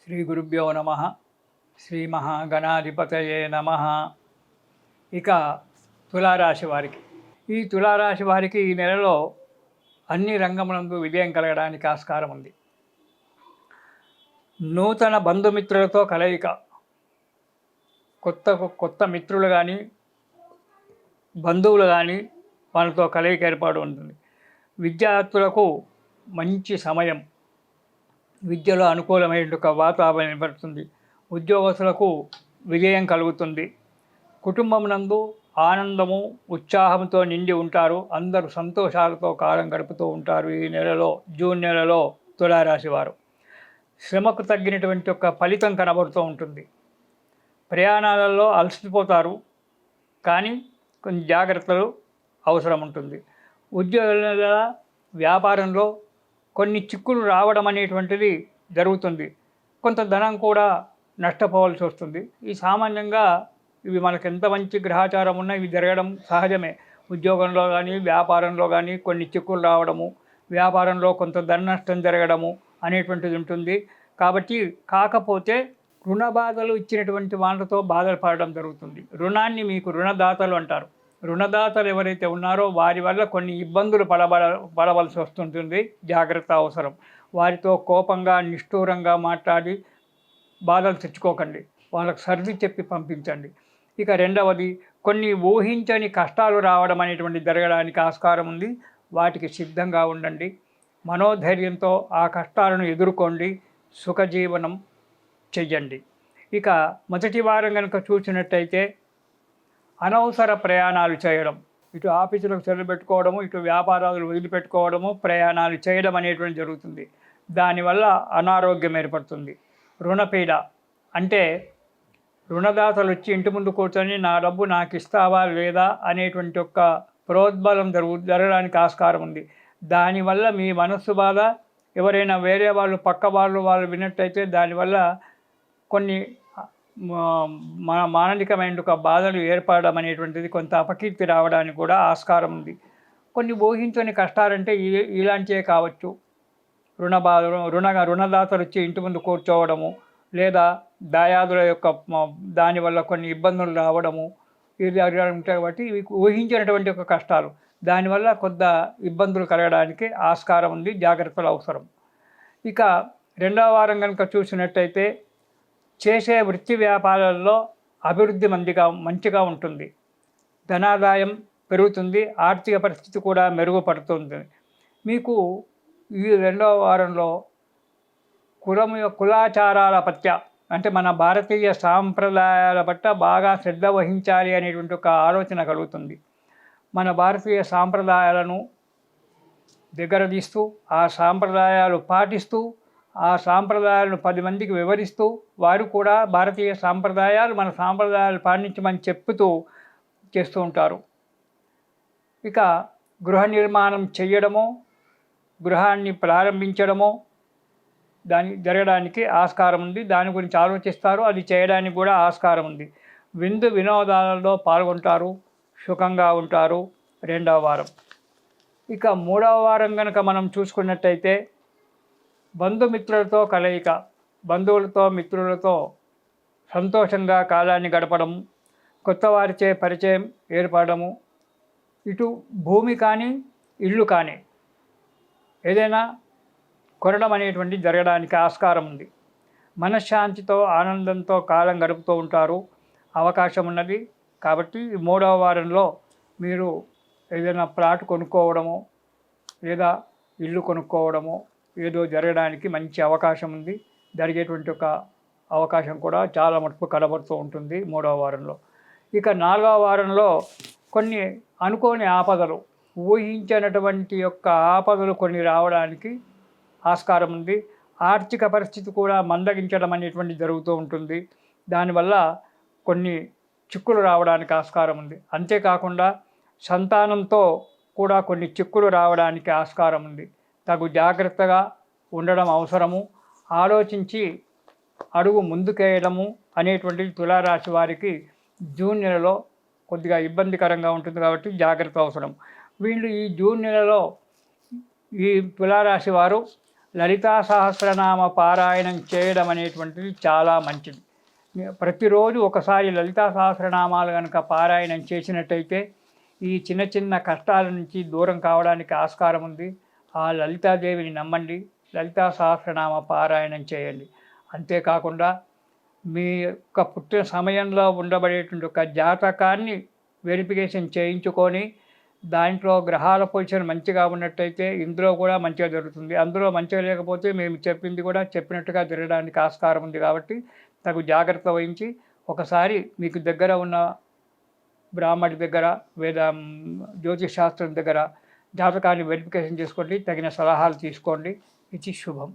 శ్రీ గురుభ్యో నమ. శ్రీ మహాగణాధిపతయే నమ. ఇక తులారాశి వారికి, ఈ తులారాశి వారికి ఈ నెలలో అన్ని రంగములందు విజయం కలగడానికి ఆస్కారం ఉంది. నూతన బంధుమిత్రులతో కలయిక, కొత్త మిత్రులు కానీ బంధువులు కానీ వాళ్ళతో కలయిక ఏర్పాటు ఉంటుంది. విద్యార్థులకు మంచి సమయం, విద్యలో అనుకూలమైన వాతావరణం ఏర్పడుతుంది. ఉద్యోగస్తులకు విజయం కలుగుతుంది. కుటుంబం నందు ఆనందము ఉత్సాహంతో నిండి ఉంటారు. అందరూ సంతోషాలతో కాలం గడుపుతూ ఉంటారు. ఈ నెలలో, జూన్ నెలలో తులారాశి వారు శ్రమకు తగ్గినటువంటి ఒక ఫలితం కనబడుతూ ఉంటుంది. ప్రయాణాలలో అలసిపోతారు, కానీ కొన్ని జాగ్రత్తలు అవసరం ఉంటుంది. ఉద్యోగాల వ్యాపారంలో కొన్ని చిక్కులు రావడం అనేటువంటిది జరుగుతుంది. కొంత ధనం కూడా నష్టపోవాల్సి వస్తుంది. ఈ సామాన్యంగా ఇవి మనకు ఎంత మంచి గ్రహాచారం ఉన్నా ఇవి జరగడం సహజమే. ఉద్యోగంలో కానీ వ్యాపారంలో కానీ కొన్ని చిక్కులు రావడము, వ్యాపారంలో కొంత ధన నష్టం జరగడము అనేటువంటిది ఉంటుంది. కాబట్టి కాకపోతే రుణ బాధలు ఇచ్చినటువంటి వాళ్ళతో బాధలు పడడం జరుగుతుంది. రుణాన్ని మీకు రుణదాతలు అంటారు. రుణదాతలు ఎవరైతే ఉన్నారో వారి వల్ల కొన్ని ఇబ్బందులు పడవలసి వస్తుంటుంది. జాగ్రత్త అవసరం. వారితో కోపంగా నిష్ఠూరంగా మాట్లాడి బాధలు తెచ్చుకోకండి. వాళ్ళకు సర్ది చెప్పి పంపించండి. ఇక రెండవది, కొన్ని ఊహించని కష్టాలు రావడం అనేటువంటి జరగడానికి ఆస్కారం ఉంది. వాటికి సిద్ధంగా ఉండండి. మనోధైర్యంతో ఆ కష్టాలను ఎదుర్కోండి. సుఖజీవనం చెయ్యండి. ఇక మొదటి వారం కనుక చూసినట్టయితే అనవసర ప్రయాణాలు చేయడం, ఇటు ఆఫీసులకు సెలవు పెట్టుకోవడము, ఇటు వ్యాపారాలు వదిలిపెట్టుకోవడము, ప్రయాణాలు చేయడం అనేటువంటి జరుగుతుంది. దానివల్ల అనారోగ్యం ఏర్పడుతుంది. రుణపీడ అంటే రుణదాతలు వచ్చి ఇంటి ముందు కూర్చొని నా డబ్బు నాకు ఇస్తావా లేదా అనేటువంటి ఒక ప్రోద్బలం జరగడానికి ఆస్కారం ఉంది. దానివల్ల మీ మనస్సు బాధ, ఎవరైనా వేరే వాళ్ళు పక్క వాళ్ళు విన్నట్టయితే దానివల్ల కొన్ని మానసికమైన ఒక బాధలు ఏర్పడడం అనేటువంటిది, కొంత అపకీర్తి రావడానికి కూడా ఆస్కారం ఉంది. కొన్ని ఊహించని కష్టాలంటే ఇలాంటివే కావచ్చు. రుణదాతలు వచ్చి ఇంటి ముందు కూర్చోవడము, లేదా దాయాదుల యొక్క దానివల్ల కొన్ని ఇబ్బందులు రావడము, ఇది ఉంటాయి. కాబట్టి ఇవి ఊహించినటువంటి ఒక కష్టాలు, దానివల్ల కొంత ఇబ్బందులు కలగడానికి ఆస్కారం ఉంది. జాగ్రత్తలు అవసరం. ఇక రెండవ వారం కనుక చూసినట్టయితే చేసే వృత్తి వ్యాపారాల్లో అభివృద్ధి మంచిగా ఉంటుంది. ధనాదాయం పెరుగుతుంది. ఆర్థిక పరిస్థితి కూడా మెరుగుపడుతుంది. మీకు ఈ రెండవ వారంలో కులాచారాల పట్ల, అంటే మన భారతీయ సాంప్రదాయాల పట్ల బాగా శ్రద్ధ వహించాలి అనేటువంటి ఒక ఆలోచన కలుగుతుంది. మన భారతీయ సాంప్రదాయాలను దగ్గర తీస్తూ, ఆ సాంప్రదాయాలు పాటిస్తూ, ఆ సాంప్రదాయాలను 10 మందికి వివరిస్తూ, వారు కూడా భారతీయ సాంప్రదాయాలు మన సాంప్రదాయాలు పాటించమని చెప్తూ చేస్తూ ఉంటారు. ఇక గృహ నిర్మాణం చేయడమో, గృహాన్ని ప్రారంభించడమో జరగడానికి ఆస్కారం ఉంది. దాని గురించి ఆలోచిస్తారు. అది చేయడానికి కూడా ఆస్కారం ఉంది. విందు వినోదాలలో పాల్గొంటారు. సుఖంగా ఉంటారు. రెండవ వారం. ఇక మూడవ వారం కనుక మనం చూసుకున్నట్టయితే బంధుమిత్రులతో కలయిక, బంధువులతో మిత్రులతో సంతోషంగా కాలాన్ని గడపడం, కొత్త వారిచే పరిచయం ఏర్పడము, ఇటు భూమి కానీ ఇల్లు కానీ ఏదైనా కొనడం అనేటువంటి జరగడానికి ఆస్కారం ఉంది. మనశ్శాంతితో ఆనందంతో కాలం గడుపుతూ ఉంటారు. అవకాశం ఉన్నది. కాబట్టి ఈ మూడవ వారంలో మీరు ఏదైనా ప్లాట్ కొనుక్కోవడము, లేదా ఇల్లు కొనుక్కోవడము ఏదో జరగడానికి మంచి అవకాశం ఉంది. జరిగేటువంటి ఒక అవకాశం కూడా చాలా మటుకు కనబడుతూ ఉంటుంది మూడవ వారంలో. ఇక నాలుగవ వారంలో కొన్ని అనుకోని ఆపదలు, ఊహించినటువంటి యొక్క ఆపదలు కొన్ని రావడానికి ఆస్కారం ఉంది. ఆర్థిక పరిస్థితి కూడా మందగించడం అనేటువంటి జరుగుతూ ఉంటుంది. దానివల్ల కొన్ని చిక్కులు రావడానికి ఆస్కారం ఉంది. అంతేకాకుండా సంతానంతో కూడా కొన్ని చిక్కులు రావడానికి ఆస్కారం ఉంది. తగు జాగ్రత్తగా ఉండడం అవసరము. ఆలోచించి అడుగు ముందుకేయడము అనేటువంటిది తులారాశి వారికి జూన్ నెలలో కొద్దిగా ఇబ్బందికరంగా ఉంటుంది. కాబట్టి జాగ్రత్త అవసరం. వీళ్ళు ఈ జూన్ నెలలో ఈ తులారాశి వారు లలితా సహస్రనామ పారాయణం చేయడం అనేటువంటిది చాలా మంచిది. ప్రతిరోజు ఒకసారి లలితా సహస్రనామాలు కనుక పారాయణం చేసినట్టయితే ఈ చిన్న చిన్న కష్టాల నుంచి దూరం కావడానికి ఆస్కారం ఉంది. ఆ లలితాదేవిని నమ్మండి, లలితా సహస్రనామ పారాయణం చేయండి. అంతేకాకుండా మీ యొక్క పుట్టిన సమయంలో ఉండబడేటువంటి ఒక జాతకాన్ని వెరిఫికేషన్ చేయించుకొని దాంట్లో గ్రహాల పొజిషన్ మంచిగా ఉన్నట్టయితే ఇందులో కూడా మంచిగా జరుగుతుంది. అందులో మంచిగా లేకపోతే మేము చెప్పింది కూడా చెప్పినట్టుగా జరగడానికి ఆస్కారం ఉంది. కాబట్టి తగు జాగ్రత్త వహించి ఒకసారి మీకు దగ్గర ఉన్న బ్రాహ్మడి దగ్గర జ్యోతిష్ శాస్త్రం దగ్గర జాతకాన్ని వెరిఫికేషన్ చేసుకోండి, తగిన సలహాలు తీసుకోండి. ఇది శుభం.